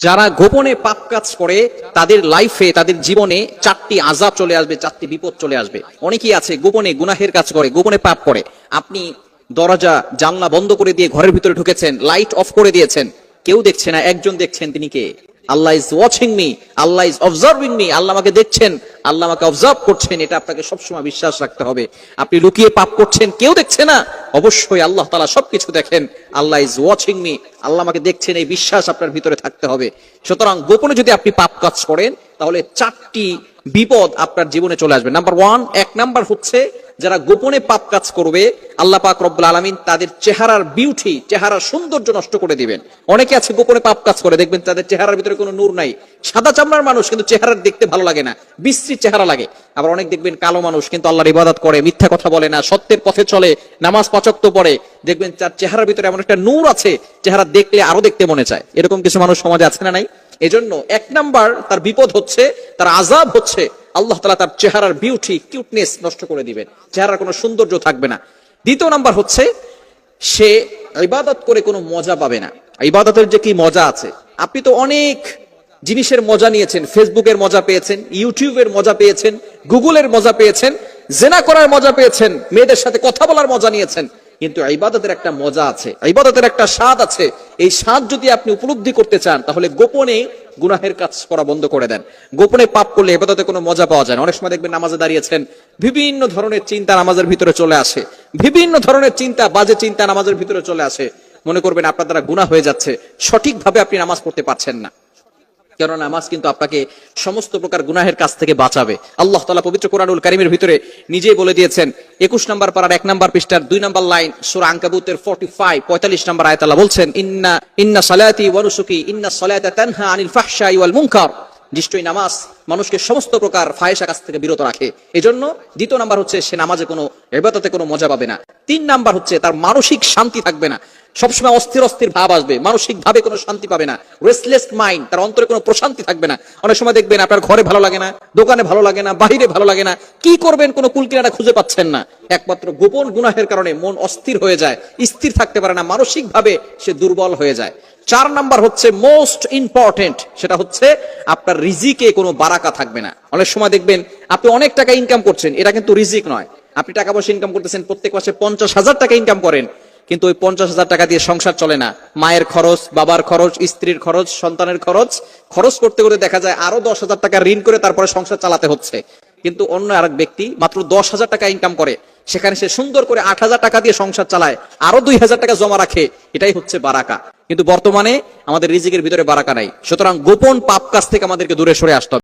যারা গোপনে পাপ কাজ করে তাদের লাইফে, তাদের জীবনে চারটি আযাব চলে আসবে, চারটি বিপদ চলে আসবে। অনেকেই আছে গোপনে গুনাহের কাজ করে, গোপনে পাপ করে। আপনি দরজা জানলা বন্ধ করে দিয়ে ঘরের ভিতরে ঢুকেছেন, লাইট অফ করে দিয়েছেন, কেউ দেখছে না, একজন দেখছেন, তিনি কে? Allah is watching me, Allah is observing me, Allah আমাকে দেখছেন, আল্লাহ আমাকে অবজার্ভ করছেন। এটা আপনাকে সবসময় বিশ্বাস রাখতে হবে। আপনি লুকিয়ে পাপ করছেন, কেউ দেখছে না, অবশ্যই আল্লাহ তাআলা সবকিছু দেখেন। আল্লাহ ইজ ওয়াচিং মি, আল্লাহ আমাকে দেখছেন, এই বিশ্বাস আপনার ভিতরে থাকতে হবে। সুতরাং গোপনে যদি আপনি পাপ কাজ করেন তাহলে চারটি বিপদ আপনার জীবনে চলে আসবে। নাম্বার ওয়ান, এক নাম্বার হচ্ছে যারা গোপনে পাপ কাজ করবে, আল্লাহ পাক রব্বুল আলামিন তাদের চেহারার বিউটি, চেহারার সৌন্দর্য নষ্ট করে দিবেন। অনেকে আছে গোপনে পাপ কাজ করে, দেখবেন তাদের চেহারার ভিতরে কোনো নূর নাই, সাদা চামড়ার মানুষ কিন্তু চেহারা দেখতে ভালো লাগে না, বিশ্রী চেহারা লাগে। আবার অনেক দেখবেন কালো মানুষ কিন্তু আল্লাহর ইবাদত করে, মিথ্যা কথা বলে না, সত্যের পথে চলে, নামাজ পাঁচ ওয়াক্ত পড়ে, দেখবেন তার চেহারার ভিতরে এমন একটা নূর আছে, চেহারা দেখলে আরো দেখতে মনে চায়। এরকম কিছু মানুষ সমাজে আছে না নাই? এজন্য এক নাম্বার তার বিপদ হচ্ছে, তার আযাব হচ্ছে, আল্লাহ তাআলা তার চেহারার বিউটি, কিউটনেস নষ্ট করে দিবেন, চেহারার কোনো সৌন্দর্য থাকবে না। দ্বিতীয় নাম্বার হচ্ছে সে ইবাদত করে কোনো মজা পাবে না। ইবাদতের যে কি মজা আছে, আপনি তো অনেক জিনিসের মজা নিয়েছেন, ফেসবুকের মজা পেয়েছেন, ইউটিউবের মজা পেয়েছেন, গুগলের মজা পেয়েছেন, জেনা করার মজা পেয়েছেন, মেয়েদের সাথে কথা বলার মজা নিয়েছেন, কিন্তু ইবাদতের একটা মজা আছে, ইবাদতের একটা স্বাদ আছে। এই স্বাদ যদি আপনি উপলব্ধি করতে চান তাহলে গোপনে গুনাহের কাজ করা বন্ধ করে দেন। গোপনে পাপ করলে ইবাদতে কোনো মজা পাওয়া যায় না। অনেক সময় দেখবেন নামাজে দাঁড়িয়েছেন, বিভিন্ন ধরনের চিন্তা নামাজের ভিতরে চলে আসে, বিভিন্ন ধরনের চিন্তা, বাজে চিন্তা নামাজের ভিতরে চলে আসে। মনে করবেন আপনার দ্বারা গুনাহ হয়ে যাচ্ছে, সঠিকভাবে আপনি নামাজ পড়তে পারছেন না। কেননা নামাজ কিন্তু আপনাকে সমস্ত প্রকার গুনাহের কাছ থেকে বাঁচাবে। আল্লাহ তাআলা পবিত্র কোরআনুল কারীমের ভিতরে নিজেই বলে দিয়েছেন, 21 নম্বর পারার 1 নম্বর পৃষ্ঠার 2 নম্বর লাইন, সূরা আনকাবুতের 45 নম্বর আয়াত, আল্লাহ বলছেন, ইন্না সালাতি ওয়া নুসুকি ইন্না সালাতা তানহা আনিল ফাহশাই ওয়াল মুনকার। নিশ্চয়ই নামাজ মানুষকে সমস্ত প্রকার ফাহিশা কাজ থেকে বিরত রাখে। এজন্য দ্বিতীয় নাম্বার হচ্ছে সে নামাজে কোনো ইবাদতে কোনো মজা পাবে না। 3 নাম্বার হচ্ছে তার মানসিক শান্তি থাকবে না, সবসময় অস্থির অস্থির ভাব আসবে, মানসিক ভাবে কোনো শান্তি পাবে না, রেস্টলেস মাইন্ড, তার অন্তরে কোনো প্রশান্তি থাকবে না। অনেক সময় দেখবেন আপনার ঘরে ভালো লাগে না, দোকানে ভালো লাগে না, বাহিরে ভালো লাগে না, কি করবেন কোনো কুলকিনারা খুঁজে পাচ্ছেন না। একমাত্র গোপন গুনাহের কারণে মন অস্থির হয়ে যায়, স্থির থাকতে পারে না, মানসিক ভাবে সে দুর্বল হয়ে যায়। 4 নাম্বার হচ্ছে মোস্ট ইম্পর্টেন্ট, সেটা হচ্ছে আপনার রিজিকে কোনো বারাকা থাকবে না। অনেক সময় দেখবেন আপনি অনেক টাকা ইনকাম করছেন, এটা কিন্তু রিজিক নয়। আপনি টাকা পয়সা ইনকাম করতেছেন, প্রত্যেক মাসে 50,000 টাকা ইনকাম করেন, কিন্তু ওই 50,000 টাকা দিয়ে সংসার চলে না। মায়ের খরচ, বাবার খরচ, স্ত্রীর খরচ, সন্তানের খরচ, খরচ করতে করতে দেখা যায় আরো 10,000 টাকা ঋণ করে তারপরে সংসার চালাতে হচ্ছে। কিন্তু অন্য আরেক ব্যক্তি মাত্র 10,000 টাকা ইনকাম করে, সেখানে সে সুন্দর করে 8,000 টাকা দিয়ে সংসার চালায়, আরো 2,000 টাকা জমা রাখে, এটাই হচ্ছে বারাকা। কিন্তু বর্তমানে আমাদের রিজিকের ভিতরে বারাকা নাই। সুতরাং গোপন পাপ কাজ থেকে আমাদেরকে দূরে সরে আসতে হবে।